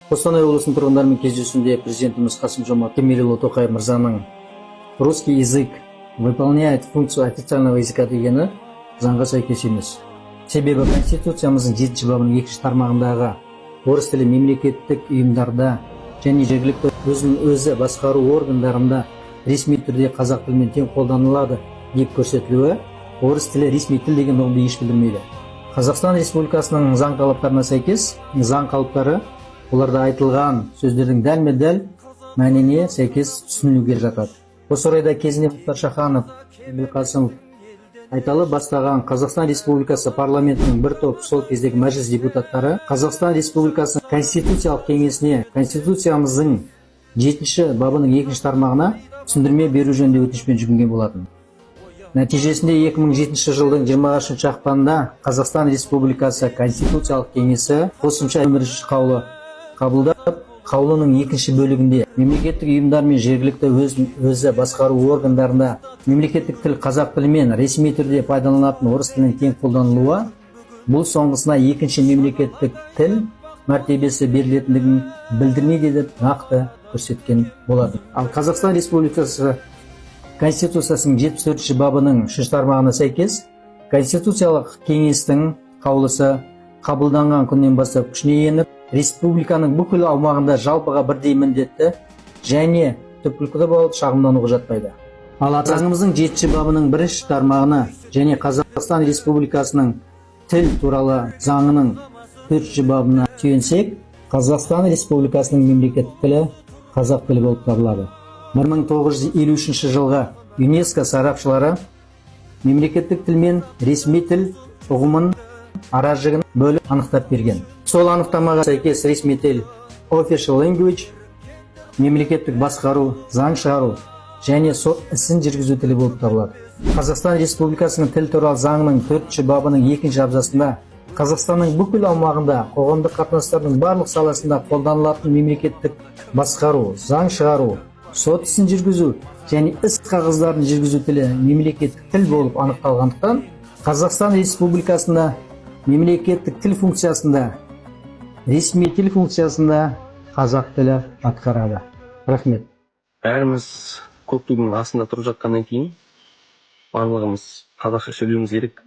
Қостанай облысының тұрғындарымен кездесуінде президентіміз Қасым-Жомарт Кемелұлы Тоқаев мырзаның русский язык выполняет функцию официального языка дегені заңға сәйкес емес. Себебі Конституциямыздың 7 бабының 2 тармағындағы орыс тілі мемлекеттік ұйымдарда және жергілікті өзін-өзі басқару органдарында ресми түрде қазақ тілімен тең қолданылады деп көрсетілуі орыс тілі ресми тіл деген ұғымды еш білдірмейді. Қазақстан Республикасының заң талаптарына сәйкес, заң қалыптары оларда айтылған сөздердің дәлме-дәл мәніне сәйкес түсінілуге жатады. Осы орайда кезінде Мұхтар Шаханов, Әбілқасымов айталы бастаған Қазақстан Республикасы парламентінің бір топ сол кездегі мәжіліс депутаттары Қазақстан Республикасы Конституциялық кеңесіне Конституциямыздың 7 бабының 2 тармағына түсіндірме беру жөнінде өтінішпен жүгінген болатын. Нәтижесінде 2007 жылдың 20 ақпанында Қазақстан Республикасы Конституциялық кеңесі қосымша 1 қаулы қабылдап, қаулының 2 бөлігінде мемлекеттік ұйымдар мен жергілікті өзі басқару органдарында мемлекеттік тіл қазақ тілімен ресми түрде пайдаланылатын орыс тілінің тең қолданылуы, бұл соңғысына 2 мемлекеттік тіл мәртебесі берілетіндігін білдірмейді деп нақты көрсеткен болады. Ал Қазақстан Республикасы Конституциясының 74 бабының 3 тармағына сәйкес Конституциялық кеңестің қаулысы қабылданған күннен бастап күшіне еніп, республиканың бүкіл аумағында жалпыға бірдей міндетті және түпкілікті болып шағымдануға жатпайды. Ал заңымыздың 7 бабының 1 тармағына және Қазақстан Республикасының тіл туралы заңының 4 бабына сүйенсек, Қазақстан Республикасының мемлекеттік тілі қазақ тілі болып табылады. 1953 жылғы ЮНЕСКО сарапшылары мемлекеттік тіл мен ресми тіл ұғымын аражігін бөліп анықтап берген. Сол анықтамаға сәйкес ресми тіл official language мемлекеттік басқару, заң шығару және сот ісін жүргізу тілі болып табылады. Қазақстан Республикасының тіл туралы заңының 4 бабының 2 абзацында Қазақстанның бүкіл аумағында қоғамдық қатынастардың барлық саласында қолданылатын мемлекеттік басқару, заң шығару, сот ісін жүргізу және іс қағаздарын жүргізу тілі мемлекеттік тіл болып анықталғандықтан, Қазақстан Республикасында мемлекеттік тіл функциясында, ресми тіл функциясында қазақ тілі атқарады. Рахмет. Бәріміз көк тудың астында тұрып жатқаннан кейін барлығымыз қазақша сөйлеуіміз керек.